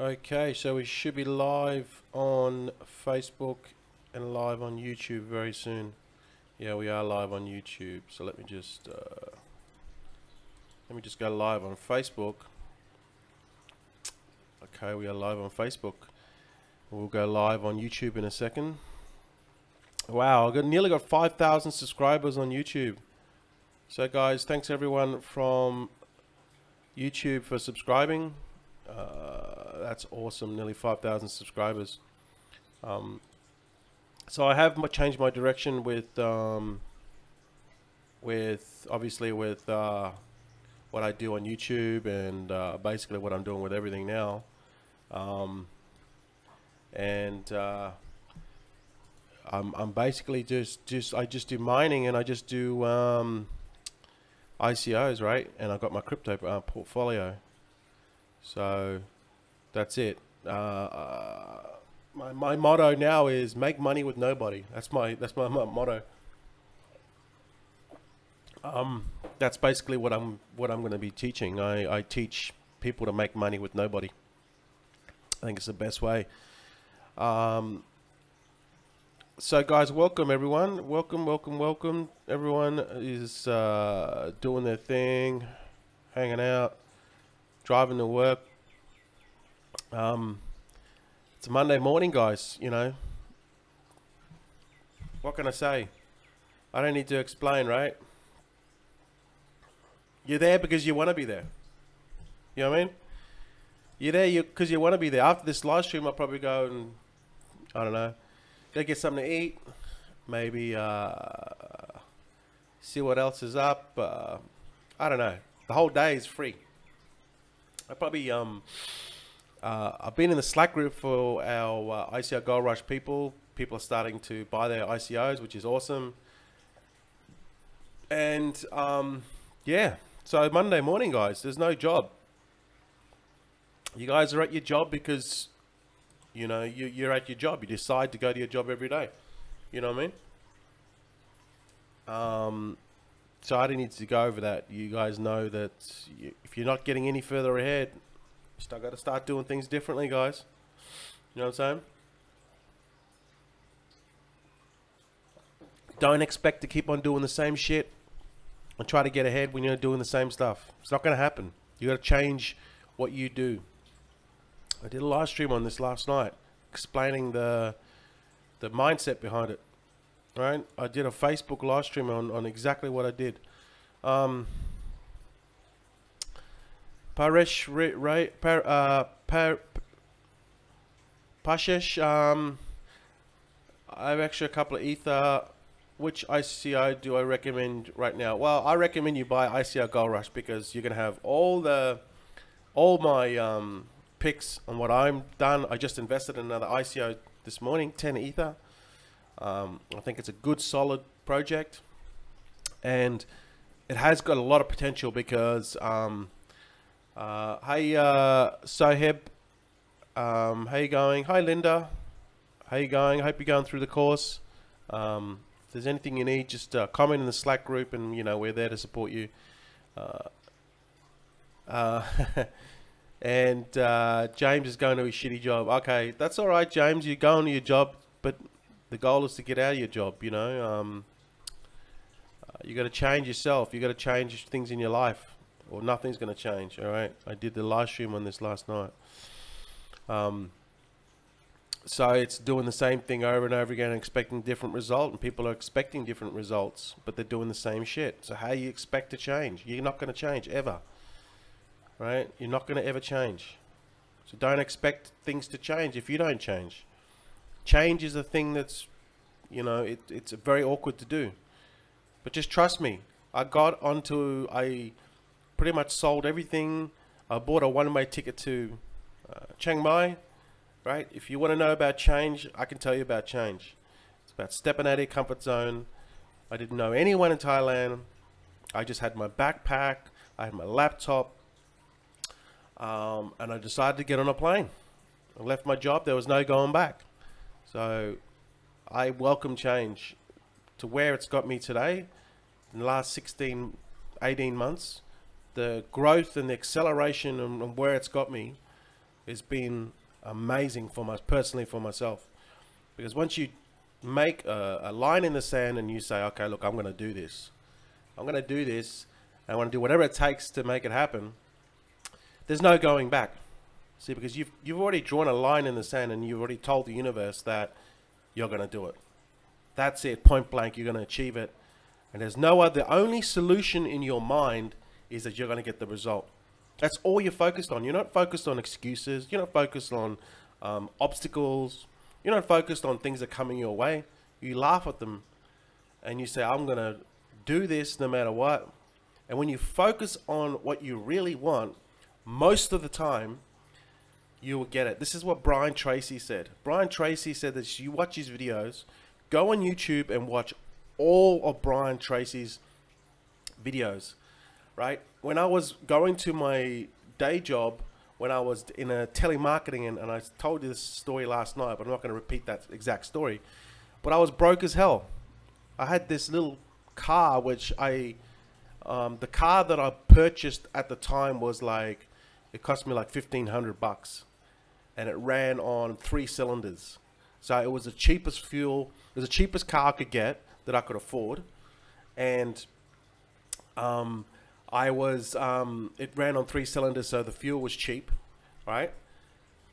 Okay, so we should be live on Facebook and live on YouTube very soon. Yeah, we are live on YouTube. So let me just go live on Facebook. Okay, we are live on Facebook. We'll go live on YouTube in a second. Wow, nearly got 5,000 subscribers on YouTube. So guys, thanks everyone from YouTube for subscribing. That's awesome, nearly 5,000 subscribers. So I have changed my direction with obviously with what I do on YouTube and basically what I'm doing with everything now. I'm basically I just do mining, and I just do ICOs, right? And I've got my crypto portfolio. So that's it. My motto now is make money with nobody. That's my motto. That's basically what I'm going to be teaching. I teach people to make money with nobody. I think it's the best way. So guys, welcome everyone. Welcome. Everyone is doing their thing, hanging out, driving to work. It's a Monday morning, guys. You know, what can I say? I don't need to explain, right? You're there because you want to be there. You know what I mean? You're there because you want to be there. After this live stream, I'll probably go and, I don't know, go get something to eat. Maybe see what else is up. I don't know. The whole day is free. I probably I've been in the Slack group for our ICO Gold Rush people. People are starting to buy their ICOs, which is awesome. And yeah, so Monday morning, guys, there's no job. You guys are at your job because, you know, you're at your job. You decide to go to your job every day. You know what I mean? So I didn't need to go over that. You guys know that if you're not getting any further ahead, you still got to start doing things differently, guys. You know what I'm saying? Don't expect to keep on doing the same shit and try to get ahead when you're doing the same stuff. It's not going to happen. You got to change what you do. I did a live stream on this last night, explaining the mindset behind it. Right? I did a Facebook live stream on exactly what I did. Paresh Pashesh, I have actually a couple of Ether. Which ICO do I recommend right now? Well, I recommend you buy ICO Gold Rush because you're gonna have all my picks on what I'm done. I just invested in another ICO this morning, 10 Ether. I think it's a good, solid project, and it has got a lot of potential because, hey, Soheb, how you going? Hi, Linda, how you going? I hope you're going through the course. If there's anything you need, just comment in the Slack group, and you know we're there to support you. And James is going to his shitty job. Okay, that's all right, James. You're going to your job, but the goal is to get out of your job. You know, you got to change yourself. You got to change things in your life, or nothing's going to change. All right. I did the live stream on this last night. So it's doing the same thing over and over again, and expecting different result, and people are expecting different results, but they're doing the same shit. So how you expect to change? You're not going to change ever. Right? You're not going to ever change. So don't expect things to change if you don't change. Change is a thing that's, you know, it's very awkward to do. But just trust me. I pretty much sold everything. I bought a one-way ticket to Chiang Mai. Right? If you want to know about change, I can tell you about change. It's about stepping out of your comfort zone. I didn't know anyone in Thailand. I just had my backpack. I had my laptop. And I decided to get on a plane. I left my job. There was no going back. So I welcome change to where it's got me today. In the last 16, 18 months, the growth and the acceleration and where it's got me has been amazing for personally for myself, because once you make a line in the sand and you say, okay, look, I'm going to do this. I'm going to do this. And I want to do whatever it takes to make it happen. There's no going back. See, because you've already drawn a line in the sand and you've already told the universe that you're going to do it. That's it, point blank, you're going to achieve it. And there's no other, the only solution in your mind is that you're going to get the result. That's all you're focused on. You're not focused on excuses. You're not focused on obstacles. You're not focused on things that are coming your way. You laugh at them and you say, I'm going to do this no matter what. And when you focus on what you really want, most of the time, you will get it. This is what Brian Tracy said. Brian Tracy said that you watch his videos, go on YouTube and watch all of Brian Tracy's videos, right? When I was going to my day job, when I was in a telemarketing, and I told you this story last night, but I'm not going to repeat that exact story, but I was broke as hell. I had this little car, which the car that I purchased at the time was like, it cost me like $1,500, and it ran on 3 cylinders. So it was the cheapest fuel, it was the cheapest car I could get that I could afford. And it ran on 3 cylinders, so the fuel was cheap, right?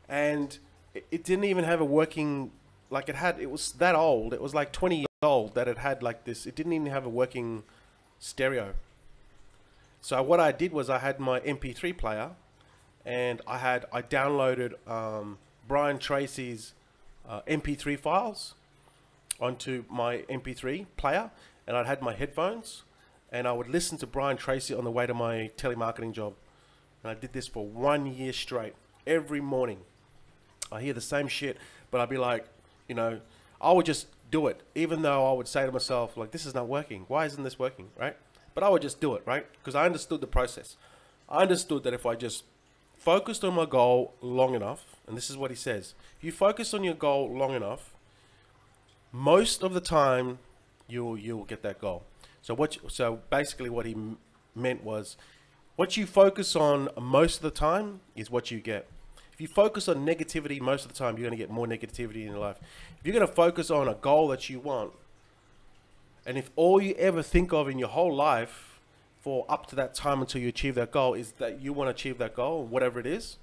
And it didn't even have a working, like it was that old, it was like 20 years old that it had like this, it didn't even have a working stereo. So what I did was I had my MP3 player, and I downloaded Brian Tracy's MP3 files onto my MP3 player, and I had my headphones, and I would listen to Brian Tracy on the way to my telemarketing job. And I did this for 1 year straight. Every morning I hear the same shit, but I'd be like, you know, I would just do it, even though I would say to myself, like, this is not working. Why isn't this working, right? But I would just do it, right? Because I understood the process. I understood that if I just focused on my goal long enough, and this is what he says, if you focus on your goal long enough, most of the time you'll get that goal. So basically what he meant was, what you focus on most of the time is what you get. If you focus on negativity most of the time, you're going to get more negativity in your life. If you're going to focus on a goal that you want, and if all you ever think of in your whole life for up to that time until you achieve that goal is that you want to achieve that goal, whatever it is,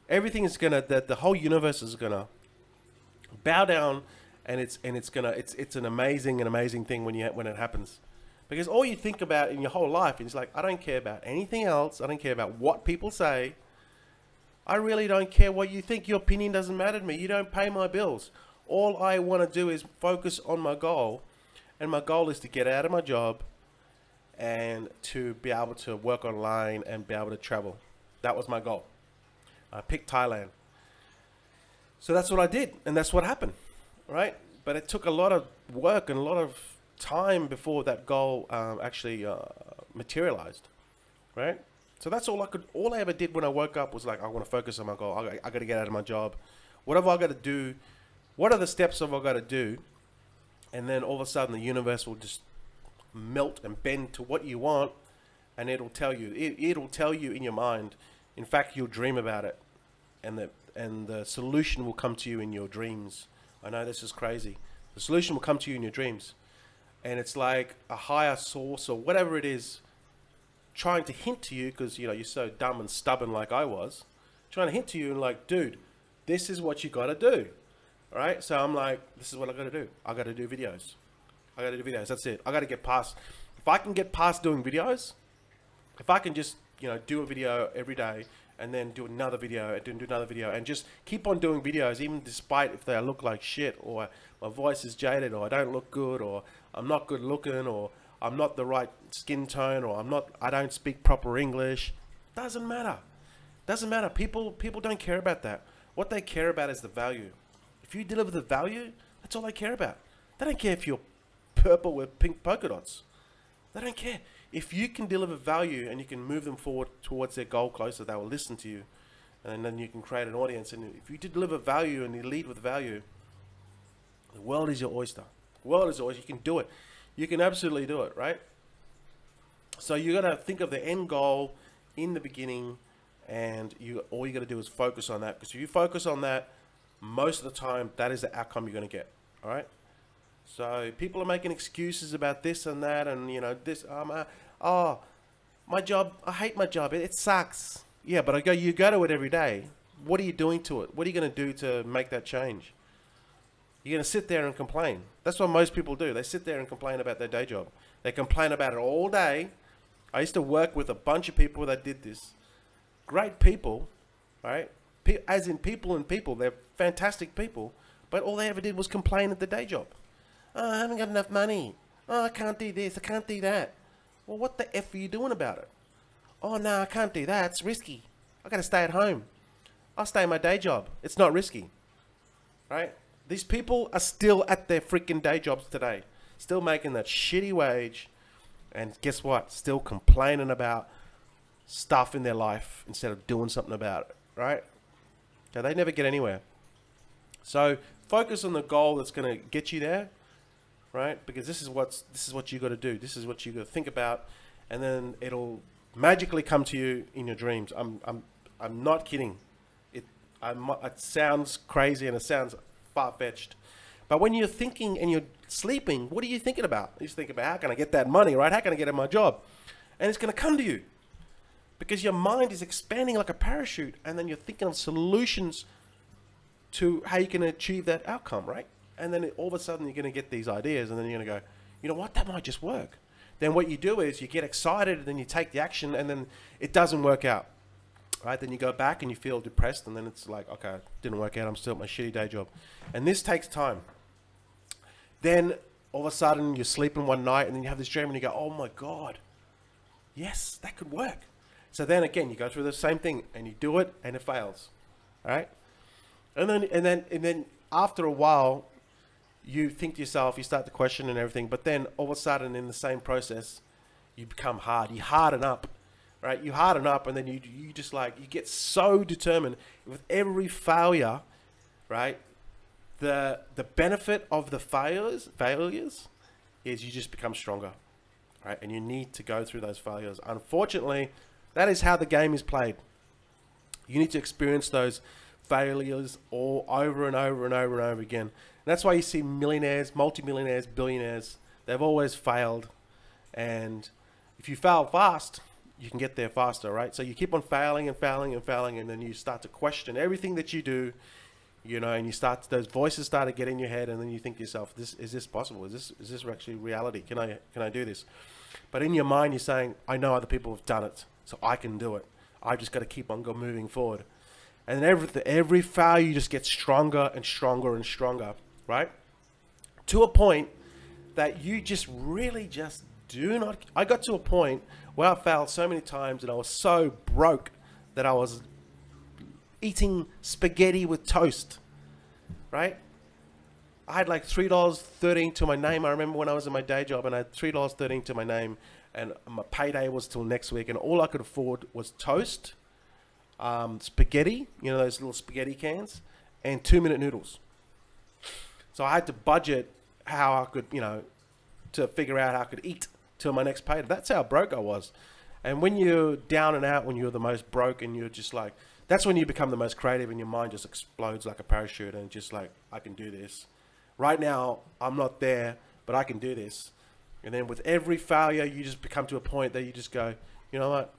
everything is the whole universe is gonna bow down, and it's an amazing thing when it happens. Because all you think about in your whole life is like, I don't care about anything else. I don't care about what people say. I really don't care what you think. Your opinion doesn't matter to me. You don't pay my bills. All I want to do is focus on my goal. And my goal is to get out of my job and to be able to work online and be able to travel. That was my goal. I picked Thailand. So that's what I did. And that's what happened, right? But it took a lot of work and a lot of time before that goal actually materialized, right? So that's all I ever did when I woke up was like, I want to focus on my goal. I got to get out of my job. What have I got to do? What are the steps have I got to do? And then all of a sudden the universe will just melt and bend to what you want, and it'll tell you. It'll tell you in your mind. In fact, you'll dream about it, and the solution will come to you in your dreams. I know this is crazy. The solution will come to you in your dreams. And it's like a higher source or whatever it is trying to hint to you, because you know you're so dumb and stubborn like I was, trying to hint to you and like, dude, this is what you got to do. All right? So I'm like, this is what I got to do. I got to do videos. I got to do videos. That's it. I got to get past. If I can get past doing videos, if I can just, you know, do a video every day and then do another video and do another video and just keep on doing videos, even despite if they look like shit, or my voice is jaded, or I don't look good, or I'm not good looking, or I'm not the right skin tone, or I don't speak proper English. Doesn't matter. Doesn't matter. People don't care about that. What they care about is the value. If you deliver the value, that's all they care about. They don't care if you're purple with pink polka dots. They don't care. If you can deliver value and you can move them forward towards their goal closer, they will listen to you. And then you can create an audience. And if you deliver value and you lead with value, the world is your oyster. The world is your oyster. You can do it. You can absolutely do it, right? So you got to think of the end goal in the beginning, and all you got to do is focus on that. Because if you focus on that, most of the time, that is the outcome you're going to get. All right. So people are making excuses about this and that, and this. Oh, my job. I hate my job. It sucks. Yeah, but you go to it every day. What are you doing to it? What are you going to do to make that change? You're going to sit there and complain. That's what most people do. They sit there and complain about their day job. They complain about it all day. I used to work with a bunch of people that did this. Great people, right? As in people and people. They're fantastic people. But all they ever did was complain at the day job. Oh, I haven't got enough money. Oh, I can't do this. I can't do that. Well, what the F are you doing about it? Oh, no, I can't do that. It's risky. I got to stay at home. I'll stay in my day job. It's not risky, right? These people are still at their freaking day jobs today. Still making that shitty wage. And guess what? Still complaining about stuff in their life instead of doing something about it, right? So they never get anywhere. So focus on the goal that's going to get you there, right? Because this is what you got to do. This is what you got to think about, and then it'll magically come to you in your dreams. I'm not kidding. It sounds crazy and it sounds far-fetched, but when you're thinking and you're sleeping, what are you thinking about? You just think about, how can I get that money, right? How can I get in my job? And it's going to come to you because your mind is expanding like a parachute, and then you're thinking of solutions to how you can achieve that outcome, right? And then all of a sudden you're going to get these ideas, and then you're going to go, you know what, that might just work. Then what you do is you get excited, and then you take the action, and then it doesn't work out, right? Then you go back and you feel depressed, and then it's like, okay, it didn't work out. I'm still at my shitty day job. And this takes time. Then all of a sudden you're sleeping one night, and then you have this dream, and you go, oh my God, yes, that could work. So then again, you go through the same thing, and you do it, and it fails, right? And then after a while, you think to yourself, you start to question and everything, but then all of a sudden in the same process, you become hard. You harden up, right? You harden up, and then you just like, you get so determined with every failure, right? The benefit of the failures is you just become stronger, right? And you need to go through those failures. Unfortunately, that is how the game is played. You need to experience those failures all over and over and over and over again. And that's why you see millionaires, multimillionaires, billionaires, they've always failed. And if you fail fast, you can get there faster, right? So you keep on failing and failing and failing, and then you start to question everything that you do, and you start, those voices start to get in your head, and then you think to yourself, is this possible? Is this actually reality? Can I do this? But in your mind, you're saying, I know other people have done it, so I can do it. I just got to keep on moving forward. And then every failure, you just get stronger and stronger and stronger, right? To a point that you just really just do not. I got to a point where I failed so many times, and I was so broke that I was eating spaghetti with toast, right? I had like $3.13 to my name. I remember when I was in my day job, and I had $3.13 to my name, and my payday was till next week, and all I could afford was toast, spaghetti, those little spaghetti cans, and 2-minute noodles. So I had to budget how I could, to figure out how I could eat till my next payday. That's how broke I was. And when you're down and out, when you're the most broke, and you're just like, that's when you become the most creative, and your mind just explodes like a parachute, and just like, I can do this. Right now, I'm not there, but I can do this. And then with every failure, you just become to a point that you just go, you know what?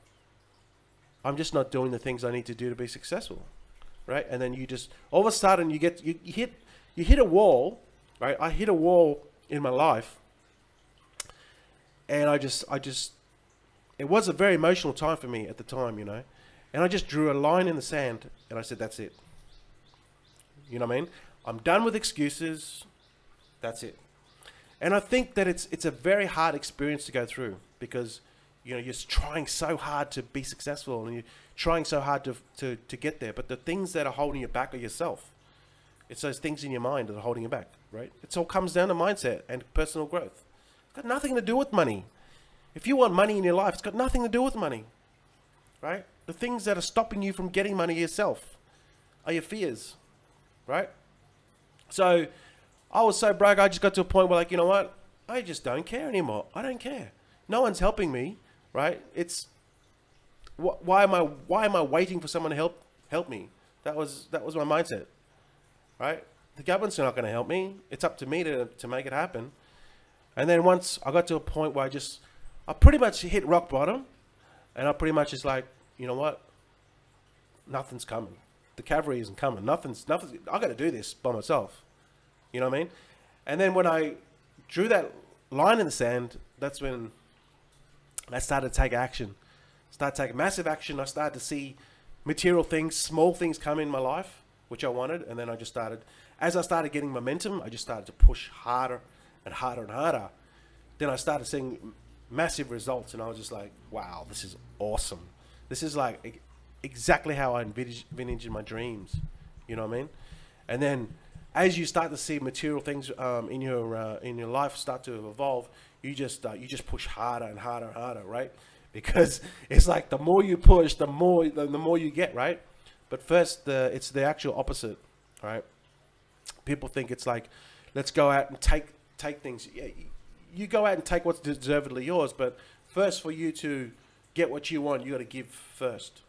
I'm just not doing the things I need to do to be successful, right? And then you just, all of a sudden, you hit a wall, right? I hit a wall in my life, and it was a very emotional time for me at the time, and I just drew a line in the sand, and I said, that's it. You know what I mean? I'm done with excuses. That's it. And I think that it's a very hard experience to go through, because you're trying so hard to be successful, and you're trying so hard to get there. But the things that are holding you back are yourself. It's those things in your mind that are holding you back, right? It all comes down to mindset and personal growth. It's got nothing to do with money. If you want money in your life, it's got nothing to do with money, right? The things that are stopping you from getting money yourself are your fears, right? So I was so broke, I just got to a point where, like, you know what? I just don't care anymore. I don't care. No one's helping me, right? why am I waiting for someone to help me? That was my mindset, right? The government's not going to help me. It's up to me to make it happen. And then once I got to a point where I pretty much hit rock bottom, and I pretty much just like, you know what? Nothing's coming. The cavalry isn't coming. Nothing's. I got to do this by myself. You know what I mean? And then when I drew that line in the sand, that's when I started to take action. Started taking massive action. I started to see material things, small things come in my life, which I wanted. And then I just started, as I started getting momentum, I just started to push harder and harder and harder. Then I started seeing massive results, and I was just like, wow, this is awesome. This is like exactly how I envisioned my dreams. You know what I mean? And then as you start to see material things in your life start to evolve, you just push harder and harder and harder, right? Because it's like the more you push, the more you get, right? But first, it's the actual opposite, right? People think it's like, let's go out and take things. Yeah, you go out and take what's deservedly yours, but first, for you to get what you want, you got to give first,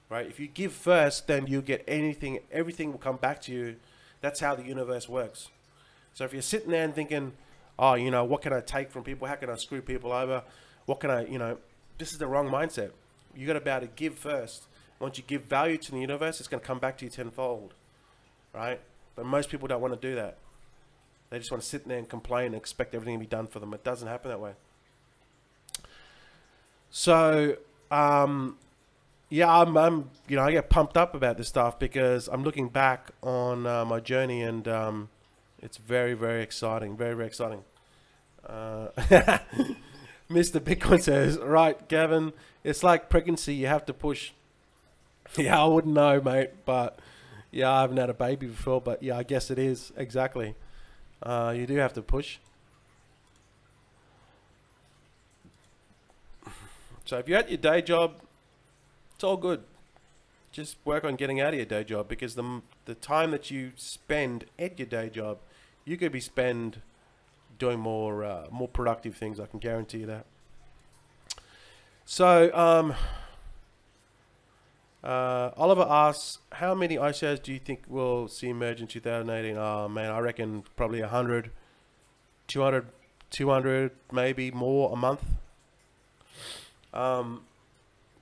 right? If you give first, then you get anything. Everything will come back to you. That's how the universe works. So if you're sitting there and thinking, oh, you know, what can I take from people? How can I screw people over? What can I, you know, this is the wrong mindset. You got to be able to give first. Once you give value to the universe, it's going to come back to you tenfold, right? But most people don't want to do that. They just want to sit there and complain and expect everything to be done for them. It doesn't happen that way. So, yeah, I'm you know, I get pumped up about this stuff because I'm looking back on my journey, and it's very, very exciting. Very, very exciting. Mr. Bitcoin says, right, Gavin, it's like pregnancy. You have to push. Yeah, I wouldn't know, mate. But yeah, I haven't had a baby before. But yeah, I guess it is. Exactly. You do have to push. So if you're at your day job, it's all good. Just work on getting out of your day job, because the time that you spend at your day job, you could be spend doing more productive things. I can guarantee you that. So Oliver asks, how many ICOs do you think will see emerge in 2018? Oh man, I reckon probably 100, 200, maybe more a month.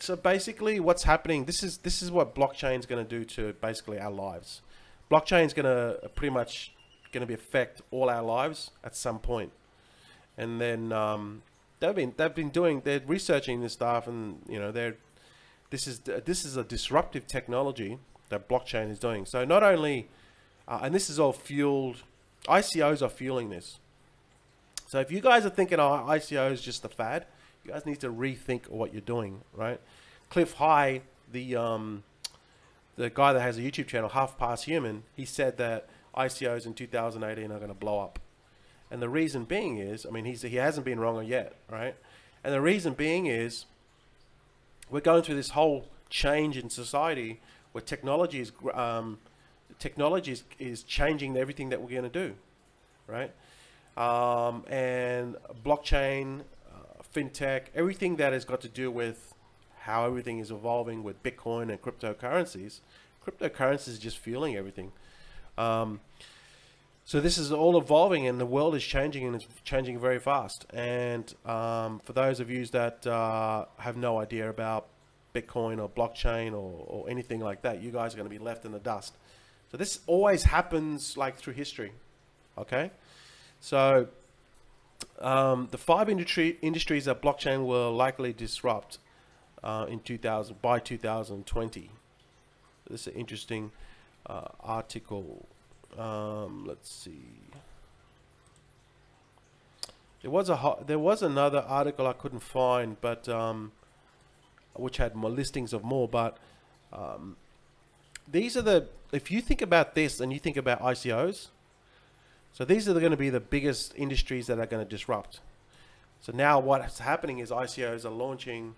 So basically what's happening, this is what blockchain is going to do to basically our lives. Blockchain is going to pretty much affect all our lives at some point. And then they're researching this stuff, and you know, this is a disruptive technology that blockchain is doing. So not only and this is all fueled, ICOs are fueling this. So if you guys are thinking, oh, ICO is just a fad, you guys need to rethink what you're doing, right? Cliff High, the guy that has a YouTube channel, Half Past Human, he said that ICOs in 2018 are going to blow up. And the reason being is, I mean, he hasn't been wrong yet, right? And the reason being is, we're going through this whole change in society where technology is changing everything that we're going to do, right? And blockchain, fintech, everything that has got to do with how everything is evolving with Bitcoin and cryptocurrencies is just fueling everything. So this is all evolving, and the world is changing, and it's changing very fast. And for those of you that have no idea about Bitcoin or blockchain or anything like that, you guys are going to be left in the dust. So this always happens like through history, okay? So the 5 industries that blockchain will likely disrupt by 2020. This is an interesting article. Let's see. There was another article I couldn't find, but which had more listings of more. But these are if you think about this and you think about ICOs, so these are going to be the biggest industries that are going to disrupt. So now what's happening is ICOs are launching.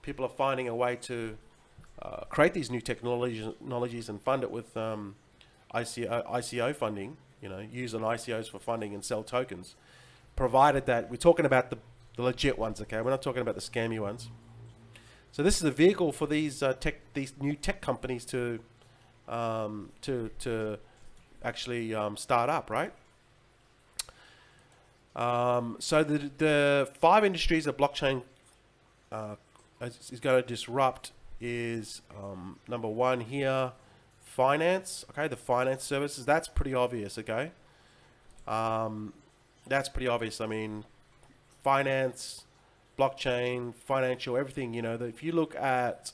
People are finding a way to create these new technologies and fund it with ICO funding. You know, use on ICOs for funding and sell tokens, provided that we're talking about the legit ones. Okay, we're not talking about the scammy ones. So this is a vehicle for these these new tech companies to actually start up, right? So the 5 industries that blockchain is going to disrupt is number 1 here, finance. Okay, the finance services. That's pretty obvious. Okay, that's pretty obvious. I mean, finance, blockchain, financial, everything. You know, that if you look at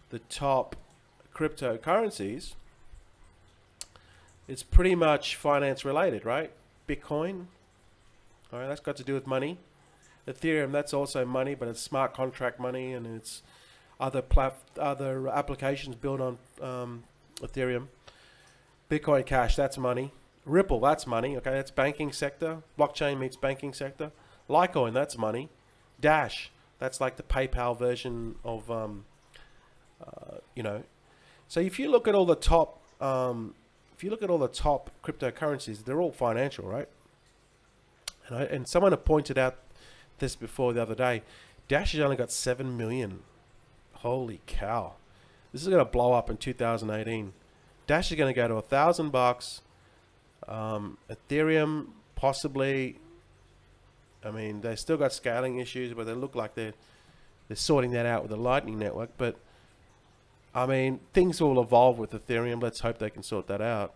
the top cryptocurrencies, it's pretty much finance related, right? Bitcoin, all right, that's got to do with money. Ethereum, that's also money, but it's smart contract money, and it's other applications built on Ethereum. Bitcoin Cash, that's money. Ripple, that's money. Okay, that's banking sector. Blockchain meets banking sector. Litecoin, that's money. Dash, that's like the PayPal version of you know. So if you look at all the top cryptocurrencies, they're all financial, right? And someone had pointed out this before the other day. Dash has only got 7 million. Holy cow! This is going to blow up in 2018. Dash is going to go to $1,000. Ethereum possibly. I mean, they still got scaling issues, but they look like they're sorting that out with the Lightning Network. But I mean, things will evolve with Ethereum. Let's hope they can sort that out.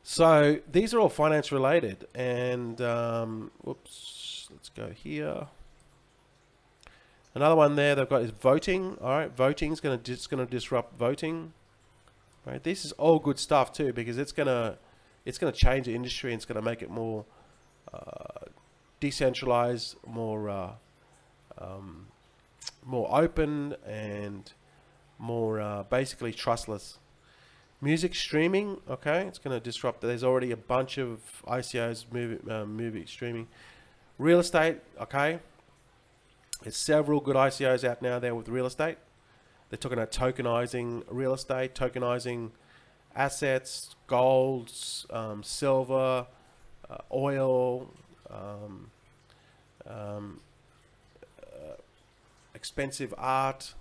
So these are all finance related, and whoops, let's go here. Another one there they've got is voting. All right, voting is going to disrupt voting. Right, this is all good stuff too, because it's gonna change the industry, and it's gonna make it more decentralized, more open, and more basically trustless. Music streaming, okay, it's going to disrupt. There's already a bunch of ICOs movie streaming. Real estate, okay, there's several good ICOs out now there with real estate. They're talking about tokenizing real estate, tokenizing assets, gold, silver, oil, expensive art,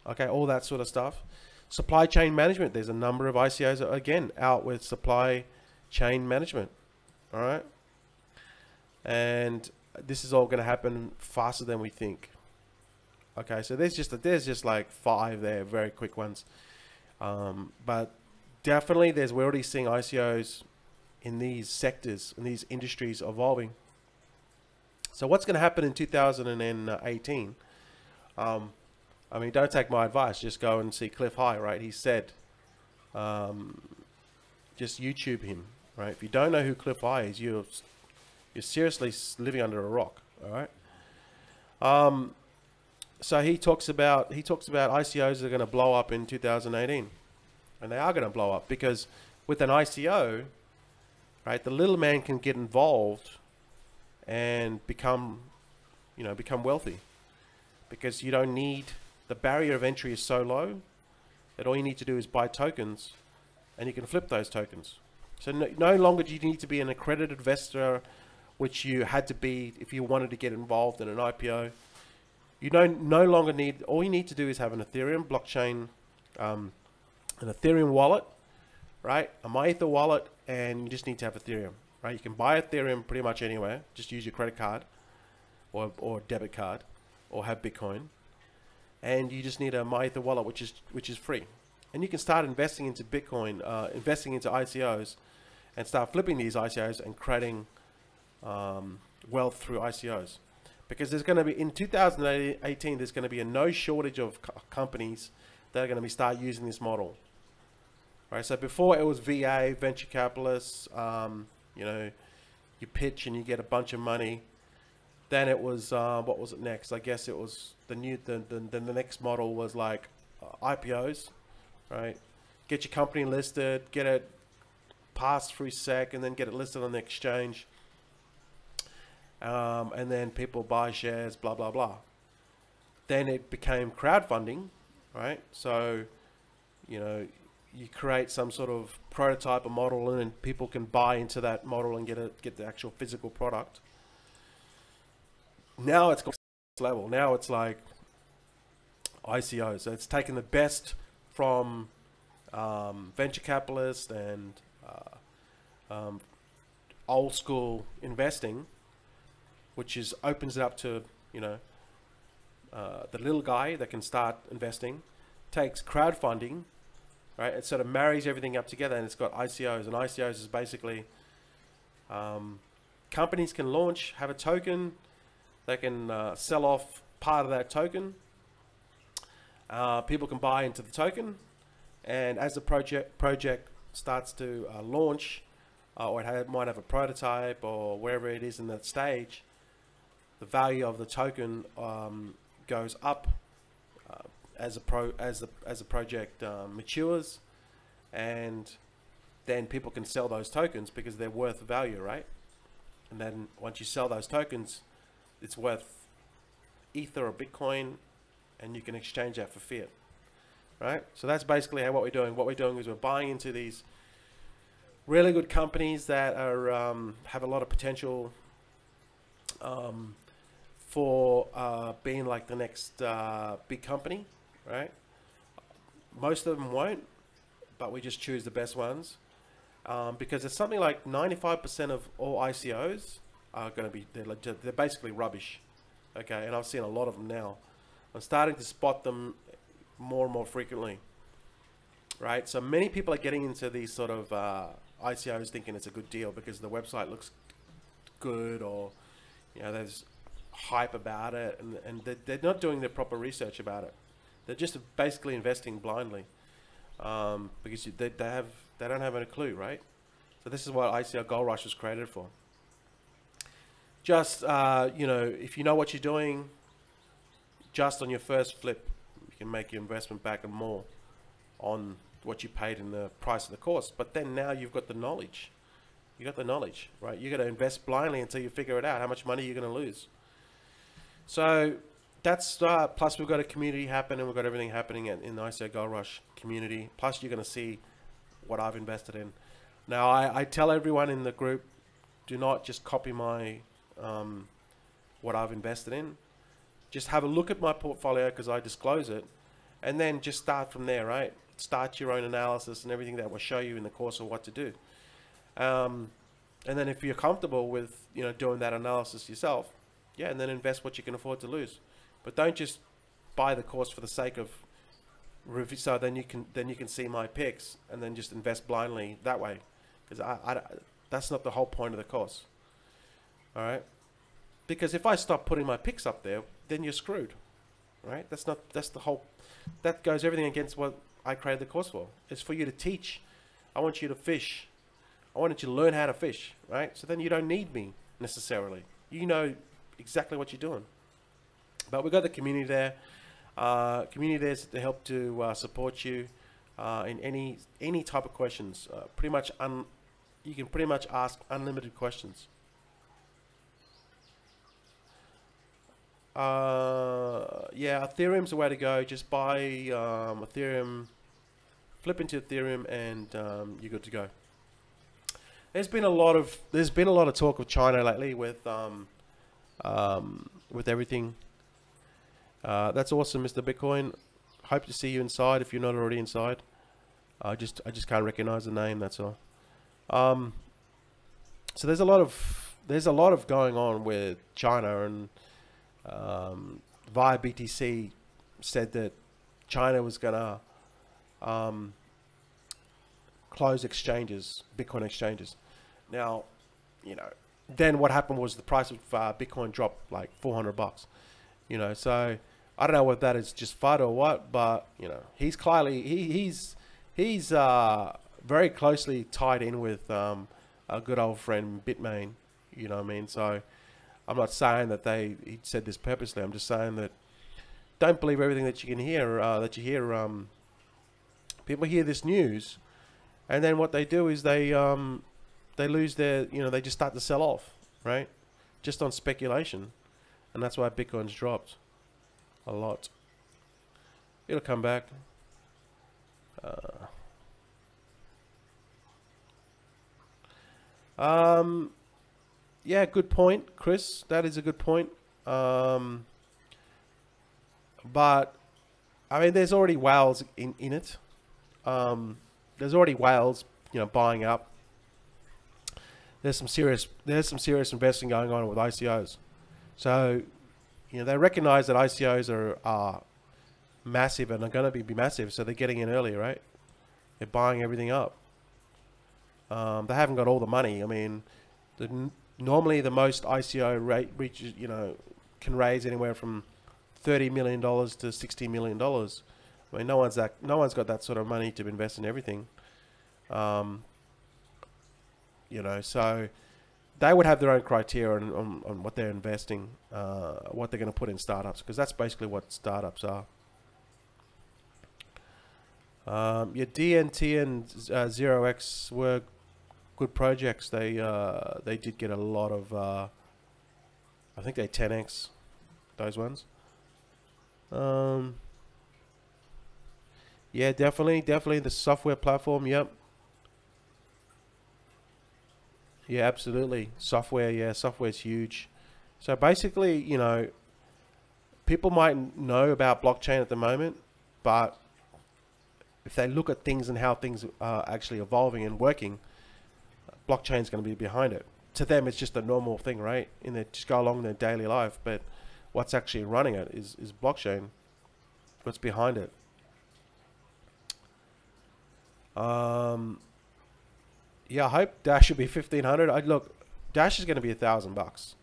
okay, all that sort of stuff. Supply chain management, there's a number of ICOs again out with supply chain management. All right, and this is all going to happen faster than we think. Okay, so there's just like 5 there, very quick ones, but definitely we're already seeing ICOs in these sectors, in these industries evolving. So what's going to happen in 2018? I mean, don't take my advice. Just go and see Cliff High, right? He said, just YouTube him, right? If you don't know who Cliff High is, you're seriously living under a rock, all right? So he talks about ICOs that are going to blow up in 2018, and they are going to blow up because with an ICO, right, the little man can get involved and become wealthy, because you don't need. The barrier of entry is so low that all you need to do is buy tokens, and you can flip those tokens. So no longer do you need to be an accredited investor, which you had to be if you wanted to get involved in an IPO. You no longer need. All you need to do is have an Ethereum blockchain, an Ethereum wallet, right? A MyEther wallet, and you just need to have Ethereum, right? You can buy Ethereum pretty much anywhere. Just use your credit card or debit card, or have Bitcoin. And you just need a MyEther wallet, which is free, and you can start investing into Bitcoin, investing into ICOs, and start flipping these ICOs and creating wealth through ICOs. Because there's going to be in 2018, there's going to be a no shortage of companies that are going to start using this model. Right. So before it was VA, venture capitalists. You know, you pitch and you get a bunch of money. Then it was what was it next? I guess it was the next model was like IPOs, right? Get your company listed, get it passed through SEC, and then get it listed on the exchange. And then people buy shares, blah blah blah. Then it became crowdfunding, right? So, you know, you create some sort of prototype or model, and then people can buy into that model and get the actual physical product. Now it's level. Now it's like ICO. So it's taken the best from venture capitalists and old school investing, which is opens it up to, you know, the little guy that can start investing, takes crowdfunding, right? It sort of marries everything up together, and it's got ICOs. And ICOs is basically companies can launch, have a token, they can sell off part of that token. People can buy into the token, and as the project starts to launch, or it might have a prototype or wherever it is in that stage, the value of the token goes up as the project matures, and then people can sell those tokens because they're worth value, right? And then once you sell those tokens, it's worth Ether or Bitcoin, and you can exchange that for fiat, right? So that's basically what we're doing. What we're doing is we're buying into these really good companies that are have a lot of potential for being like the next big company, right? Most of them won't, but we just choose the best ones because it's something like 95% of all ICOs are going to be, they're basically rubbish, okay? And I've seen a lot of them now. I'm starting to spot them more and more frequently, right? So many people are getting into these sort of ICOs thinking it's a good deal because the website looks good, or you know, there's hype about it, and they're not doing the proper research about it. They're just basically investing blindly because they don't have any clue, right? So this is what ICO Gold Rush was created for. Just you know, if you know what you're doing, just on your first flip, you can make your investment back and more on what you paid in the price of the course. But then now you've got the knowledge. You got the knowledge, right? You got to invest blindly until you figure it out, how much money you're going to lose. So that's plus we've got a community happening, we've got everything happening in the ICO Gold Rush community. Plus you're going to see what I've invested in. Now I tell everyone in the group, do not just copy my what I've invested in. Just have a look at my portfolio because I disclose it, and then just start from there, right? Start your own analysis and everything that will show you in the course of what to do. And then if you're comfortable with, you know, doing that analysis yourself, yeah, and then invest what you can afford to lose. But don't just buy the course for the sake of review. So then you can see my picks and then just invest blindly that way, because that's not the whole point of the course. All right, because if I stop putting my picks up there, then you're screwed, right? That's the whole. That goes everything against what I created the course for. It's for you to teach. I want you to fish. I wanted you to learn how to fish, right? So then you don't need me necessarily. You know exactly what you're doing. But we've got the community there. Community there to help to support you in any type of questions. Pretty much, you can pretty much ask unlimited questions. Yeah, Ethereum's the way to go. Just buy Ethereum, flip into Ethereum, and you're good to go. There's been a lot of talk of China lately with everything. That's awesome, Mr. Bitcoin. Hope to see you inside if you're not already inside. I just can't recognize the name. That's all. So there's a lot of going on with China, and via BTC said that China was gonna close exchanges, Bitcoin exchanges. Now, you know, then what happened was the price of Bitcoin dropped like $400. You know, so I don't know what that is, just FUD or what, but you know, he's clearly he's very closely tied in with a good old friend Bitmain. You know what I mean? So I'm not saying that he said this purposely. I'm just saying that don't believe everything that you can hear. People hear this news, and then what they do is they lose their, you know, they just start to sell off, right? Just on speculation, and that's why Bitcoin's dropped a lot. It'll come back. Yeah, good point, Chris. That is a good point. But I mean, there's already whales in it. There's already whales, buying up. There's some serious investing going on with ICOs. So, they recognize that ICOs are massive and are going to be massive. So they're getting in early, right? They're buying everything up. They haven't got all the money. I mean, normally the most ICO rate reaches, can raise anywhere from $30 million to $60 million. I mean, no one's got that sort of money to invest in everything. So they would have their own criteria on what they're investing, what they're going to put in startups, because that's basically what startups are. Your DNT and 0x were good projects. They did get a lot of, I think they 10x those ones. Yeah, definitely the software platform. Yep. Yeah, absolutely. Software, yeah, software's huge. So basically, people might know about blockchain at the moment, but if they look at things and how things are actually evolving and working, blockchain's going to be behind it. To them, it's just a normal thing, right? Just go along in their daily life, but what's actually running it is blockchain. What's behind it? Yeah, I hope Dash should be 1,500. Look, Dash is going to be $1,000.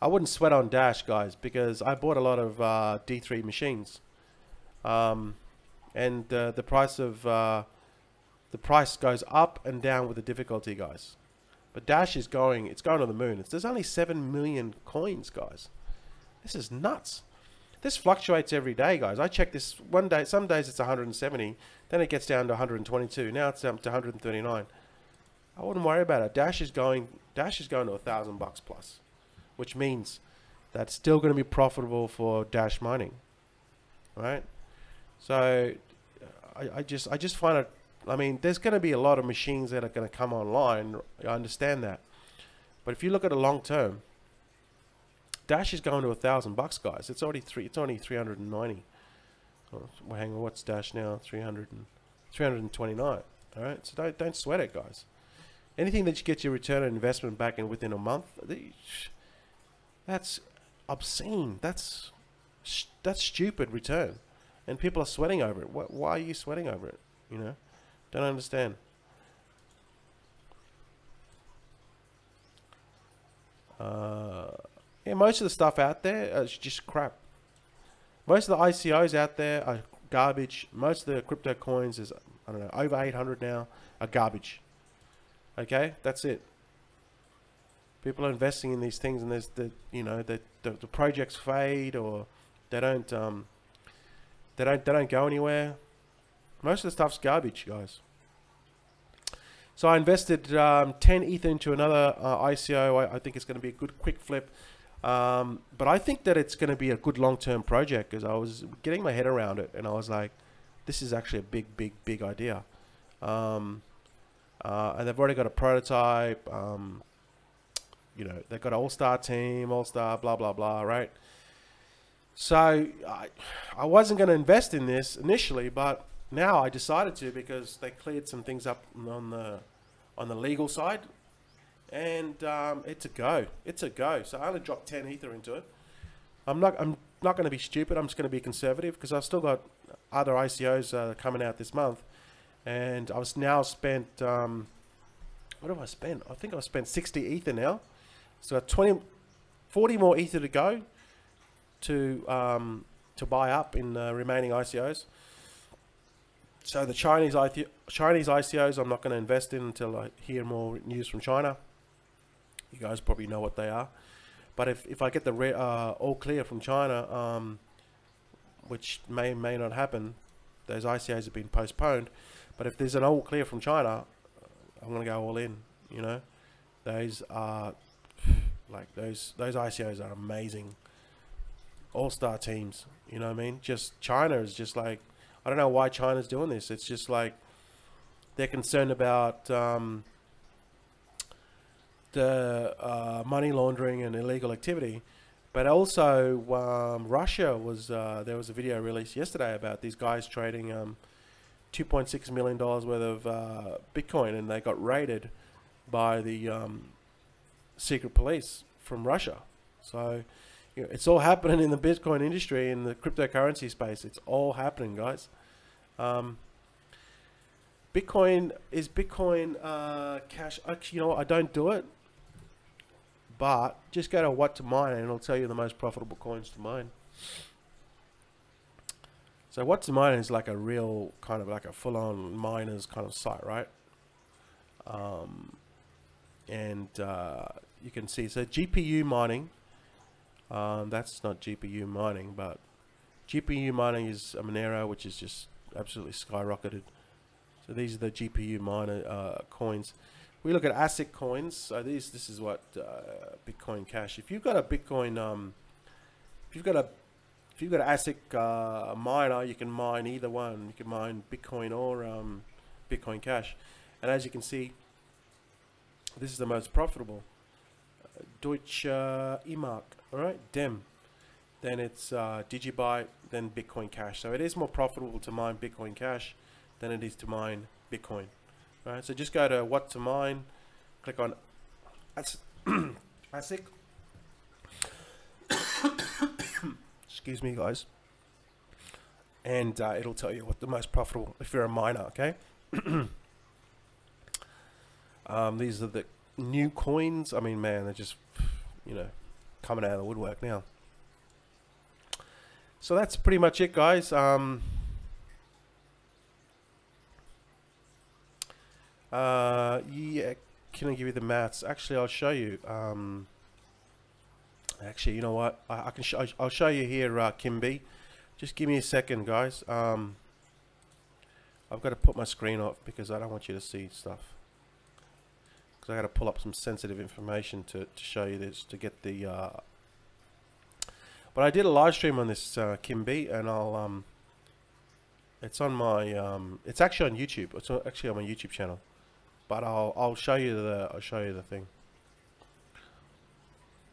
I wouldn't sweat on Dash, guys, because I bought a lot of D3 machines, and the price goes up and down with the difficulty, guys. But Dash is going to the moon. There's only 7 million coins, guys. This is nuts. This fluctuates every day, guys. I check this one day. Some days it's 170. Then it gets down to 122. Now it's up to 139. I wouldn't worry about it. Dash is going to $1,000 plus, which means that's still going to be profitable for Dash mining, right? So I just find it. I mean, there's going to be a lot of machines that are going to come online. I understand that, but if you look at it long term, Dash is going to $1,000, guys. It's only 390. Oh, well, hang on, what's Dash now? 329. All right, so don't sweat it, guys. Anything that you get your return on investment back in within a month, that's obscene. That's stupid return, and people are sweating over it. Why are you sweating over it? Don't understand. Yeah, most of the stuff out there is just crap. Most of the ICOs out there are garbage. Most of the crypto coins is, I don't know, over 800 now, are garbage. Okay, that's it. People are investing in these things, and there's the projects fade, or they don't go anywhere. Most of the stuff's garbage, guys. So I invested 10 Ether into another ICO. I think it's going to be a good quick flip. But I think that it's going to be a good long-term project, because I was getting my head around it, and I was like, this is actually a big idea. And they've already got a prototype. They've got an all-star team, all-star, blah, blah, blah, right? So I wasn't going to invest in this initially, but now I decided to, because they cleared some things up on the legal side. And it's a go. So I only dropped 10 Ether into it. I'm not going to be stupid. I'm just going to be conservative, because I've still got other ICOs coming out this month, and I was now spent. What have I spent? I think I've spent 60 Ether now. So I've got 40 more Ether to go to buy up in the remaining ICOs. So the Chinese ICOs, I'm not going to invest in until I hear more news from China. You guys probably know what they are, but if I get the all clear from China, which may not happen, those ICOs have been postponed. But if there's an all clear from China, I'm gonna go all in. Those are those ICOs are amazing, all-star teams. You know what I mean? Just China is just like, I don't know why China's doing this. It's just like they're concerned about the money laundering and illegal activity, But also, Russia was there was a video released yesterday about these guys trading $2.6 million worth of Bitcoin, and they got raided by the secret police from Russia. So, you know, it's all happening in the Bitcoin industry, in the cryptocurrency space. It's all happening, guys. Bitcoin cash. Actually, you know what? I don't do it, but just go to what to mine, and it'll tell you the most profitable coins to mine. So what to mine is like a real kind of like a full-on miners kind of site, right? And you can see, so GPU mining, that's not GPU mining, but GPU mining is a Monero, which is just absolutely skyrocketed. So these are the GPU miner coins. We look at ASIC coins. So this is what Bitcoin Cash. If you've got a Bitcoin, if you've got an ASIC miner, you can mine either one. You can mine Bitcoin or Bitcoin Cash. And as you can see, this is the most profitable. Deutsche E-Mark, all right, DEM. Then it's Digibyte, then Bitcoin Cash. So it is more profitable to mine Bitcoin Cash than it is to mine Bitcoin. All right, so just go to what to mine, click on ASIC. Excuse me, guys. And it'll tell you what the most profitable if you're a miner, okay? These are the new coins. I mean, man, they're just, you know, coming out of the woodwork now. So that's pretty much it, guys. Yeah, can I give you the maths? Actually, I'll show you. Actually, you know what? I'll show you here, Kimby. Just give me a second, guys. I've got to put my screen off because I don't want you to see stuff. Because I got to pull up some sensitive information to show you this, to get the. But I did a live stream on this, Kimby, and I'll it's on my it's actually on YouTube. It's actually on my YouTube channel. But I'll show you the thing.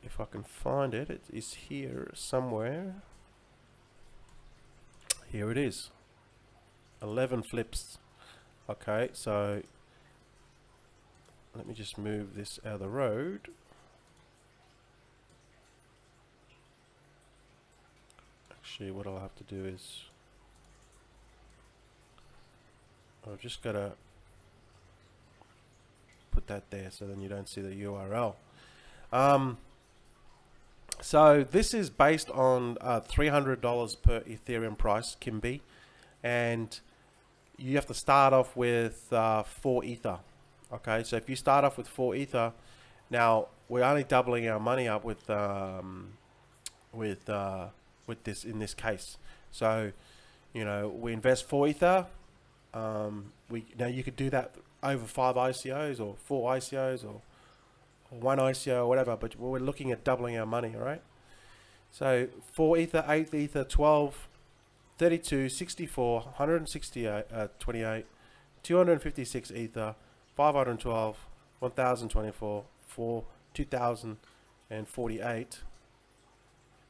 If I can find it, it is here somewhere. Here it is. 11 flips. Okay, so let me just move this out of the road. Actually, what I'll have to do is I've just got to put that there so then you don't see the URL. So this is based on $300 per Ethereum price, Kimby, and you have to start off with 4 Ether. Okay, so if you start off with 4 Ether, now we're only doubling our money up with this in this case. So, you know, we invest 4 Ether. Now you could do that over 5 ICOs or 4 ICOs or 1 ICO or whatever, but we're looking at doubling our money, all right? So 4 Ether, 8 Ether, 12, 32, 64, 168, 28, 256 Ether, 512, 1024, 2048.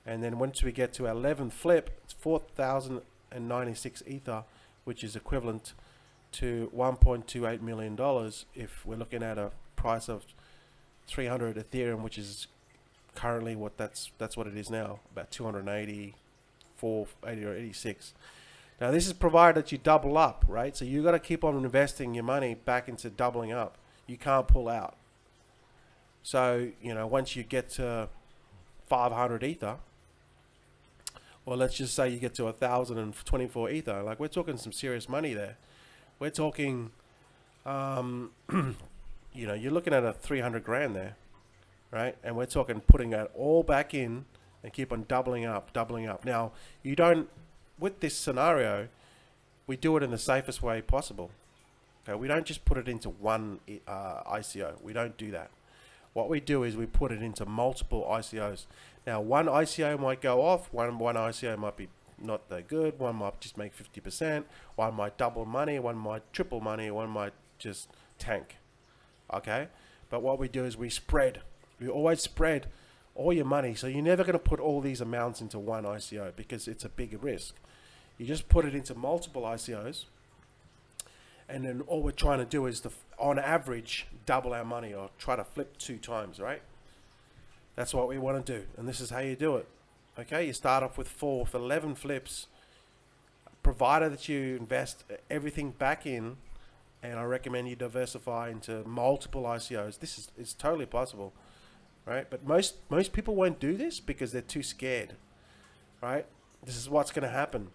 And then once we get to our 11th flip, it's 4,096 Ether, which is equivalent to $1.28 million if we're looking at a price of 300 Ethereum, which is currently what that's what it is now, about 284, 80 or 86. Now this is provided that you double up, right? So you got to keep on investing your money back into doubling up. You can't pull out. So, you know, once you get to 500 Ether, or let's just say you get to 1,024 Ether, like we're talking some serious money there. We're talking, you know, you're looking at a 300 grand there, right? And we're talking putting that all back in and keep on doubling up, doubling up. Now, you don't, with this scenario, we do it in the safest way possible. Okay, we don't just put it into one ICO. We don't do that. What we do is we put it into multiple ICOs. Now, one ICO might go off, one ICO might be not that good, one might just make 50%, one might double money, one might triple money, one might just tank. Okay, but what we do is we spread. We always spread all your money. So you're never going to put all these amounts into one ICO because it's a bigger risk. You just put it into multiple ICOs, and then all we're trying to do is, on average, double our money or try to flip 2 times, right? That's what we want to do, and this is how you do it. Okay, you start off with 4 for 11 flips, provided that you invest everything back in, and I recommend you diversify into multiple ICOs. This is totally possible, right? But most people won't do this because they're too scared, right? This is what's going to happen.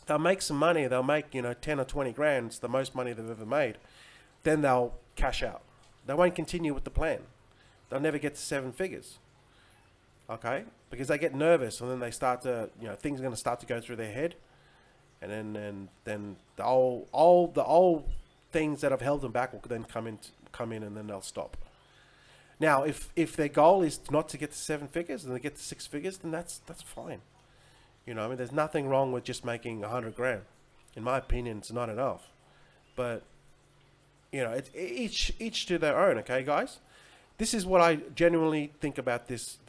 They'll make some money. They'll make, 10 or 20 grand. It's the most money they've ever made. Then they'll cash out. They won't continue with the plan. They'll never get to 7 figures. Okay? Because they get nervous, and then they start to, things are going to start to go through their head. And then the old things that have held them back will then come in, and then they'll stop. Now, if their goal is not to get to 7 figures and they get to 6 figures, then that's fine. There's nothing wrong with just making 100 grand. In my opinion, it's not enough. But it's each to their own. Okay, guys. This is what I genuinely think about this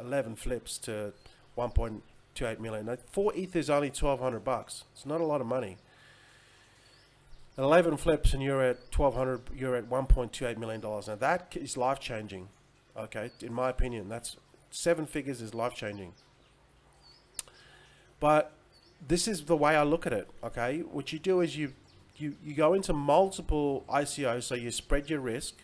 11 flips to 1.28 million. Now, 4 ETH is only $1,200. It's not a lot of money. 11 flips and you're at 1,200. You're at $1.28 million. Now that is life changing. Okay, in my opinion, that's 7 figures is life changing. But this is the way I look at it. Okay, what you do is you go into multiple ICOs, so you spread your risk.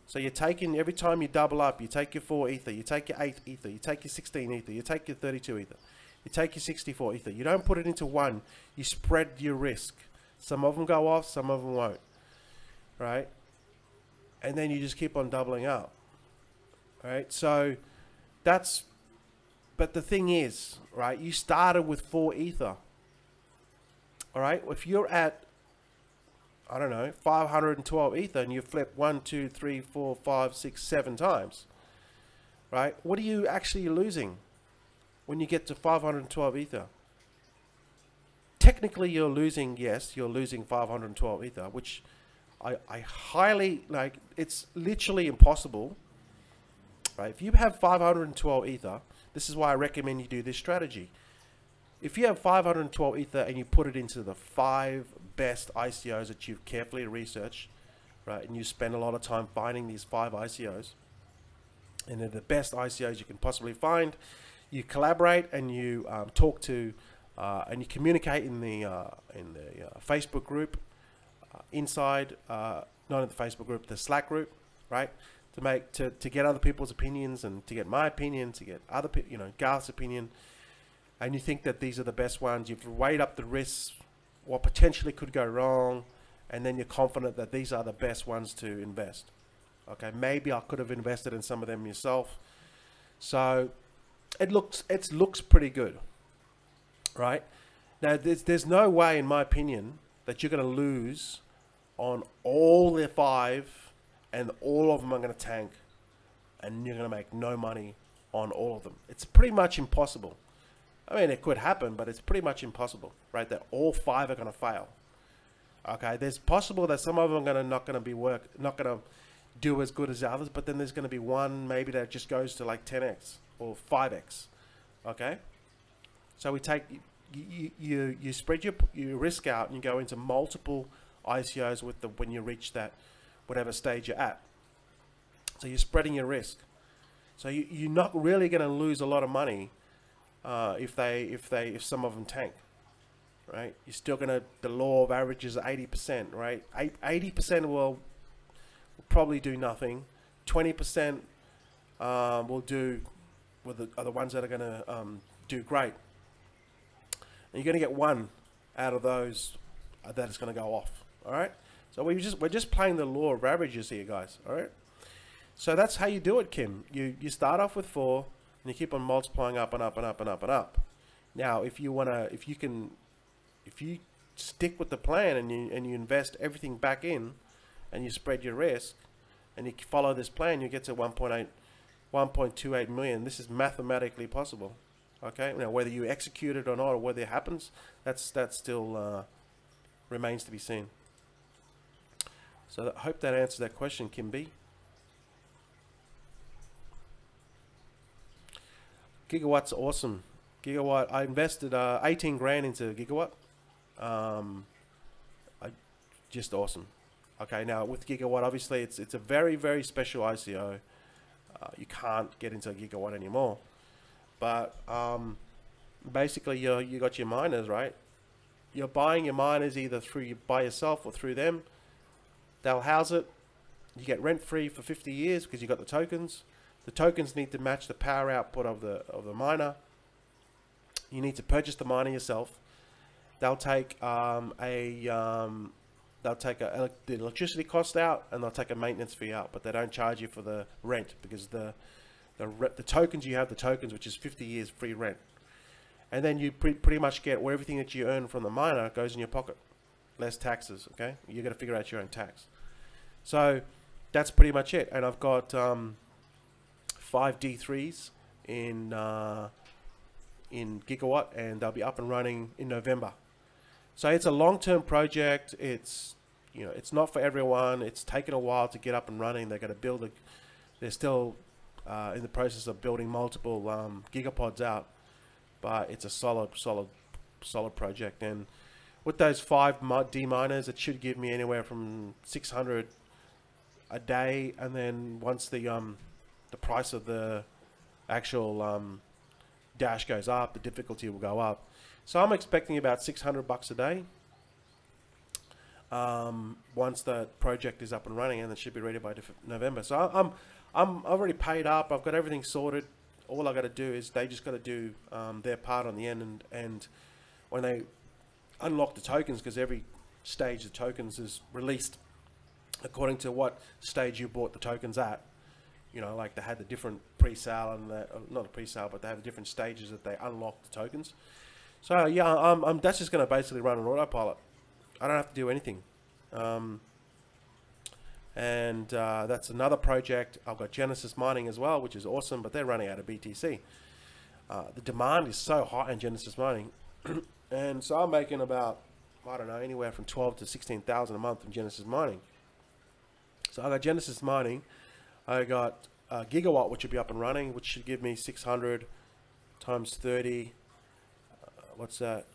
So you're taking, every time you double up, you take your 4 Ether, you take your 8 Ether, you take your 16 Ether, you take your 32 Ether, you take your 64 Ether. You don't put it into one. You spread your risk. Some of them go off, some of them won't. Right? And then you just keep on doubling up. Right? So that's, but the thing is, right, you started with 4 Ether. All right? If you're at, I don't know, 512 Ether and you flip 1, 2, 3, 4, 5, 6, 7 times, right? What are you actually losing when you get to 512 Ether? Technically, you're losing, yes, you're losing 512 Ether, which I highly, it's literally impossible, right? If you have 512 Ether, this is why I recommend you do this strategy. If you have 512 Ether and you put it into the 5 best ICOs that you've carefully researched, right, and you spend a lot of time finding these 5 ICOs, and they're the best ICOs you can possibly find, you collaborate and you talk to, and you communicate in the Facebook group, inside, not in the Facebook group, the Slack group, right? To get other people's opinions and to get my opinion, to get other Garth's opinion, and you think that these are the best ones. You've weighed up the risks, what potentially could go wrong, and then you're confident that these are the best ones to invest. Okay, maybe I could have invested in some of them yourself. So it looks pretty good, right? Now there's no way, in my opinion, that you're going to lose on all the 5. And all of them are going to tank, and you're going to make no money on all of them. It's pretty much impossible. I mean, it could happen, but it's pretty much impossible, right? That all 5 are going to fail. Okay, there's possible that some of them are not going to do as good as the others, but then there's going to be one maybe that just goes to like 10x or 5x. Okay, so we take you spread your risk out and you go into multiple ICOs when you reach that whatever stage you're at. So you're spreading your risk. So you're not really going to lose a lot of money if some of them tank, right? You're still going to, the law of averages are 80%, right? 80% will probably do nothing. 20% will do, are the ones that are going to do great. And you're going to get one out of those that is going to go off, all right? So we're just playing the law of averages here, guys. All right. So that's how you do it, Kim. You start off with 4, and you keep on multiplying up and up and up and up and up. Now, if you stick with the plan and you invest everything back in, and you spread your risk, and you follow this plan, you get to 1.28 million. This is mathematically possible. Okay. Now, whether you execute it or not, or whether it happens, that still remains to be seen. So I hope that answers that question, Kim B. Gigawatt's awesome. Gigawatt, I invested 18 grand into Gigawatt. I just awesome. Okay, now with Gigawatt, obviously it's a very, very special ICO. You can't get into Gigawatt anymore. But basically you got your miners, right? You're buying your miners either by yourself or through them. They'll house it. You get rent free for 50 years because you got the tokens. The tokens need to match the power output of the miner. You need to purchase the miner yourself. They'll take the electricity cost out, and they'll take a maintenance fee out, but they don't charge you for the rent because the tokens, you have the tokens, which is 50 years free rent. And then you pretty much get where everything that you earn from the miner goes in your pocket. Less taxes, okay? You're going to figure out your own tax. So that's pretty much it. And I've got 5 D3s in Gigawatt, and they'll be up and running in November. So it's a long-term project. It's, you know, it's not for everyone. It's taken a while to get up and running. They're going to build they're still in the process of building multiple gigapods out, but it's a solid project. And with those 5 D miners, it should give me anywhere from 600 a day. And then once the price of the actual dash goes up, the difficulty will go up. So I'm expecting about $600 a day once the project is up and running, and it should be ready by November. So I'm already paid up. I've got everything sorted. All I got to do is they just got to do their part on the end, and when they unlock the tokens, because every stage of tokens is released according to what stage you bought the tokens at. You know, like they had the different pre-sale and not a pre-sale, but they have the different stages that they unlock the tokens. So yeah, that's just going to basically run on autopilot. I don't have to do anything. That's another project. I've got Genesis Mining as well, which is awesome, but they're running out of BTC. The demand is so high in Genesis Mining, and so I'm making about, I don't know, anywhere from 12 to 16,000 a month from Genesis Mining. So I got Genesis Mining. I got Gigawatt, which will be up and running, which should give me 600 times 30. What's that?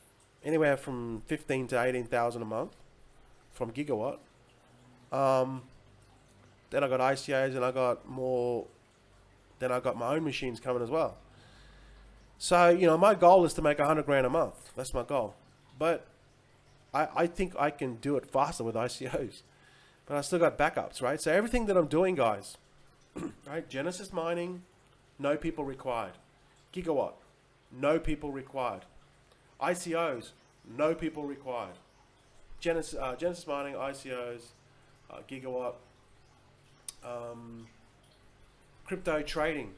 Anywhere from 15 to 18,000 a month from Gigawatt. Then I got ICOs, and I got more. Then I got my own machines coming as well. So, you know, my goal is to make 100 grand a month. That's my goal. But I think I can do it faster with ICOs. But I still got backups, right? So everything that I'm doing, guys, right? Genesis Mining, no people required. Gigawatt, no people required. ICOs, no people required. Genesis Mining, ICOs, Gigawatt, crypto trading,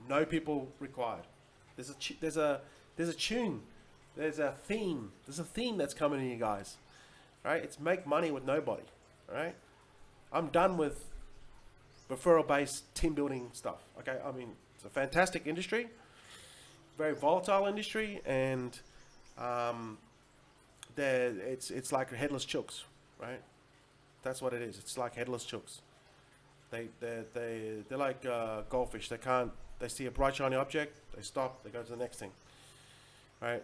no people required. There's a tune, there's a theme that's coming in, you guys. Right? It's make money with nobody. Right? I'm done with referral-based team building stuff. Okay, I mean, it's a fantastic industry, very volatile industry, and it's like headless chooks, right? That's what it is. It's like headless chooks. They're like goldfish. They see a bright shiny object, they stop, they go to the next thing. Right?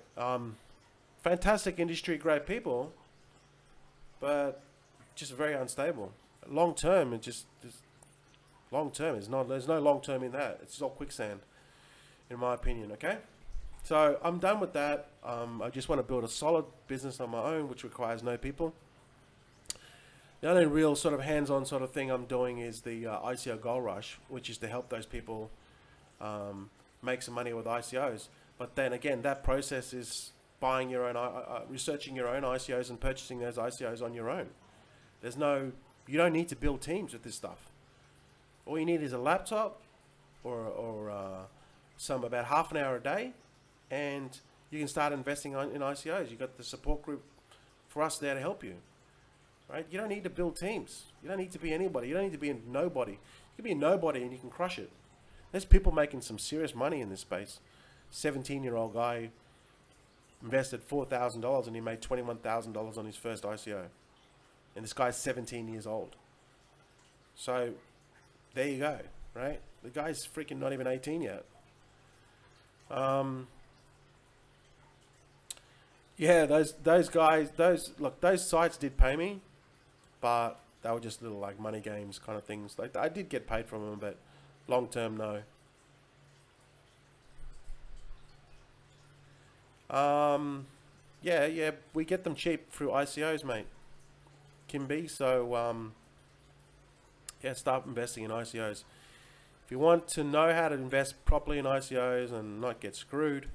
Fantastic industry, great people, but just very unstable. Long term, there's no long term in that. It's all quicksand, in my opinion. Okay, so I'm done with that. I just want to build a solid business on my own, which requires no people. The only real sort of hands-on sort of thing I'm doing is the ICO Gold Rush, which is to help those people make some money with ICOs. But then again, that process is buying your own, researching your own ICOs and purchasing those ICOs on your own. You don't need to build teams with this stuff. All you need is a laptop or about half an hour a day, and you can start investing in ICOs. You've got the support group for us there to help you. Right? You don't need to build teams. You don't need to be anybody. You don't need to be a nobody. You can be a nobody and you can crush it. There's people making some serious money in this space. 17-year-old guy invested $4,000 and he made $21,000 on his first ICO. And this guy's 17 years old. So there you go, right? The guy's freaking not even 18 yet. Um, yeah, those guys, those sites did pay me, but they were just little like money games kind of things. Like I did get paid from them, but long term, no. Yeah, we get them cheap through ICOs, mate. Can be so. Yeah, start investing in ICOs. If you want to know how to invest properly in ICOs and not get screwed,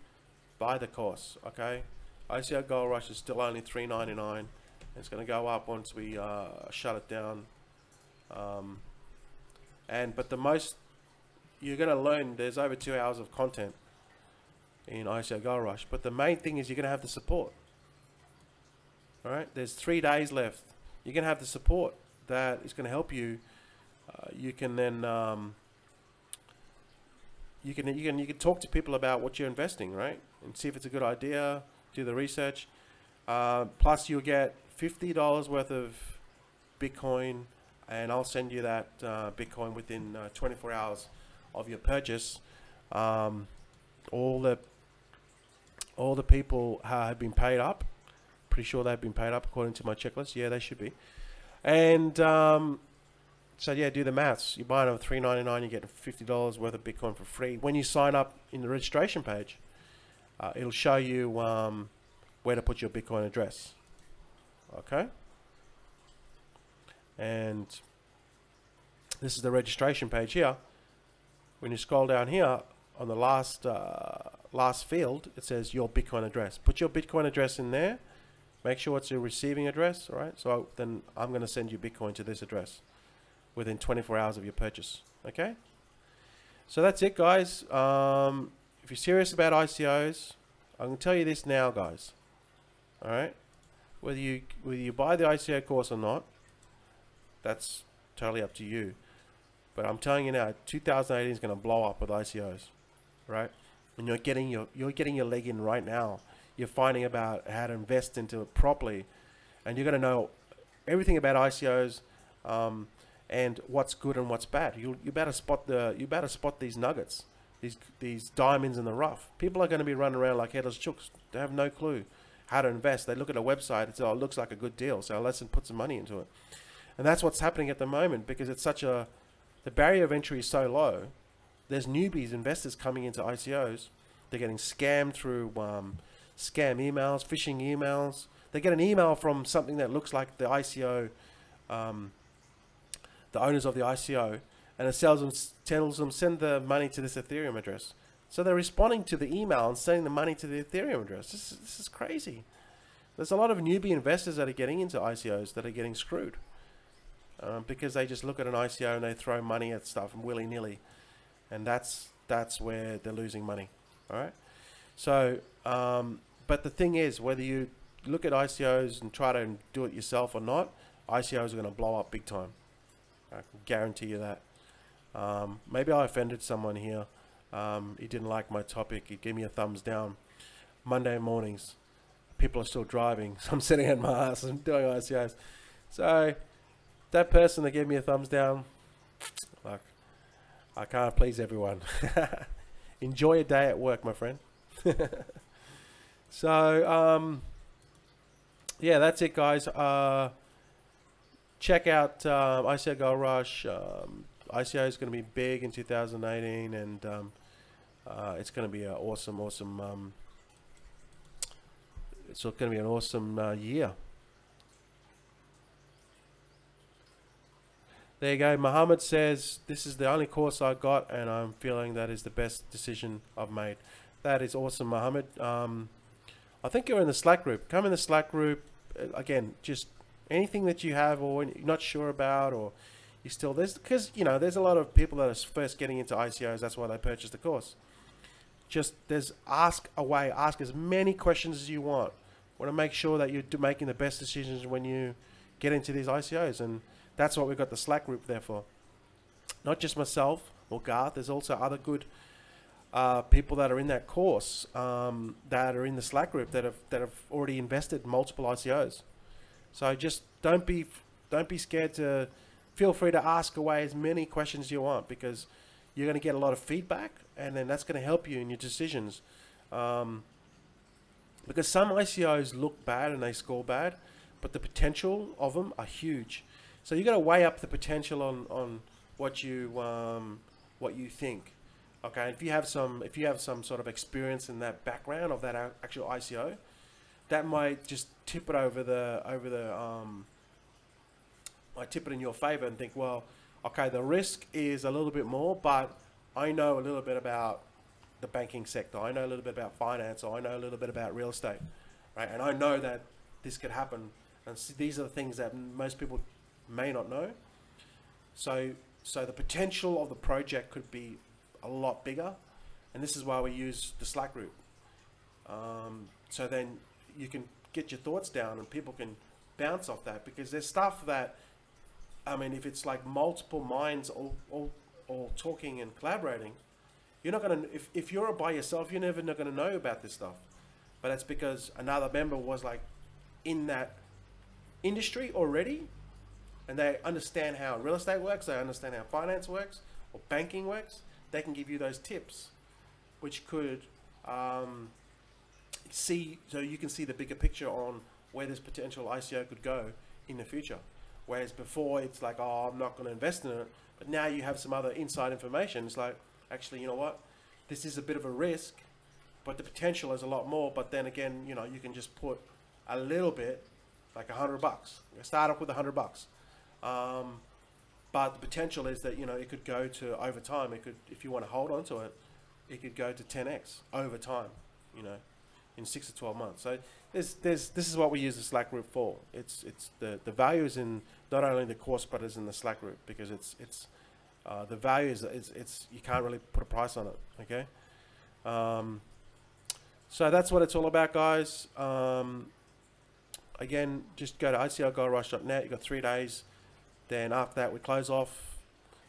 buy the course. Okay, ICO Gold Rush is still only $3.99. It's going to go up once we shut it down. But the most you're going to learn, there's over 2 hours of content in ICO Gold Rush. But the main thing is you're going to have the support. All right, there's 3 days left. You're going to have the support that is going to help you. You can then you can talk to people about what you're investing, right, and see if it's a good idea. Do the research. Plus, you'll get $50 worth of Bitcoin, and I'll send you that Bitcoin within 24 hours of your purchase. All the people have been paid up. Pretty sure they've been paid up according to my checklist. Yeah, they should be. And so yeah, do the maths. You buy it at $3.99, you get $50 worth of Bitcoin for free. When you sign up in the registration page, it'll show you where to put your Bitcoin address. Okay. And this is the registration page here. When you scroll down here on the last field, it says your Bitcoin address. Put your Bitcoin address in there. Make sure it's your receiving address. All right. So then I'm going to send you Bitcoin to this address within 24 hours of your purchase. Okay. So that's it, guys. If you're serious about ICOs, I can tell you this now, guys. All right. Whether you buy the ICO course or not, that's totally up to you. But I'm telling you now, 2018 is going to blow up with ICOs, right? And you're getting your leg in right now. You're finding about how to invest into it properly, and you're going to know everything about ICOs and what's good and what's bad. You better spot these nuggets, these diamonds in the rough. People are going to be running around like headless chooks. They have no clue how to invest. They look at a website and say, "Oh, it looks like a good deal, so let's put some money into it." And that's what's happening at the moment because it's the barrier of entry is so low. There's newbies, investors coming into ICOs. They're getting scammed through scam emails, phishing emails. They get an email from something that looks like the ICO, the owners of the ICO, and it tells them send the money to this Ethereum address. So they're responding to the email and sending the money to the Ethereum address. This is crazy. There's a lot of newbie investors that are getting into ICOs that are getting screwed. Because they just look at an ICO and they throw money at stuff willy-nilly, and that's where they're losing money. All right. So, but the thing is, whether you look at ICOs and try to do it yourself or not, ICOs are going to blow up big time. I can guarantee you that. Maybe I offended someone here. He didn't like my topic. He gave me a thumbs down. Monday mornings, people are still driving, so I'm sitting at my ass and doing ICOs. So that person that gave me a thumbs down, like, I can't please everyone. Enjoy your day at work, my friend. So, yeah, that's it, guys. Check out ICO Gold Rush. ICO is going to be big in 2018, and it's going to be an awesome. It's going to be an awesome year. There you go. Muhammad says, this is the only course I got, and I'm feeling that is the best decision I've made. That is awesome, Muhammad. I think you're in the Slack group. Come in the Slack group. Again, just anything that you have or you're not sure about, or you still, because, you know, there's a lot of people that are first getting into ICOs. That's why they purchased the course. Just, ask away. Ask as many questions as you want. Want to make sure that you're making the best decisions when you get into these ICOs, and that's what we've got the Slack group there for. Not just myself or Garth. There's also other good people that are in that course that are in the Slack group that have already invested in multiple ICOs. So just don't be scared to, feel free to ask away as many questions you want, because you're going to get a lot of feedback, and then that's going to help you in your decisions. Because some ICOs look bad and they score bad, but the potential of them are huge. So you got to weigh up the potential on what you think. Okay, if you have some sort of experience in that background of that actual ICO, that might just tip it might tip it in your favor and think, well, okay, the risk is a little bit more, but I know a little bit about the banking sector. I know a little bit about finance, or I know a little bit about real estate, right? And I know that this could happen. And these are the things that most people may not know. So the potential of the project could be a lot bigger, and this is why we use the Slack group. So then you can get your thoughts down, and people can bounce off that, because there's stuff that, I mean, if it's like multiple minds all talking and collaborating, you're not gonna, if you're by yourself, you're never gonna know about this stuff. But that's because another member was like in that industry already, and they understand how real estate works, they understand how finance works or banking works. They can give you those tips, which could so you can see the bigger picture on where this potential ICO could go in the future. Whereas before it's like, oh, I'm not going to invest in it, but now you have some other inside information. It's like, actually, you know what, this is a bit of a risk, but the potential is a lot more. But then again, you know, you can just put a little bit, like $100. Start off with $100. But the potential is that, you know, it could go to, over time, it could, if you want to hold on to it, it could go to 10x over time, you know, in 6 to 12 months. So this is what we use the Slack group for. It's the value is in not only the course, but it's in the Slack group, because the value is you can't really put a price on it. Okay. So that's what it's all about, guys. Again, just go to ICOGoldRush.net. You've got 3 days. Then after that, we close off.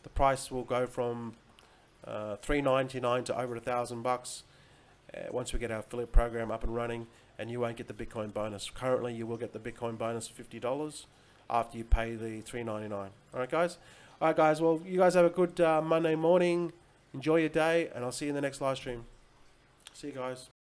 The price will go from $399 to over $1,000 once we get our affiliate program up and running, and you won't get the Bitcoin bonus. Currently, you will get the Bitcoin bonus of $50 after you pay the $399. All right, guys. All right, guys. Well, you guys have a good Monday morning. Enjoy your day, and I'll see you in the next live stream. See you guys.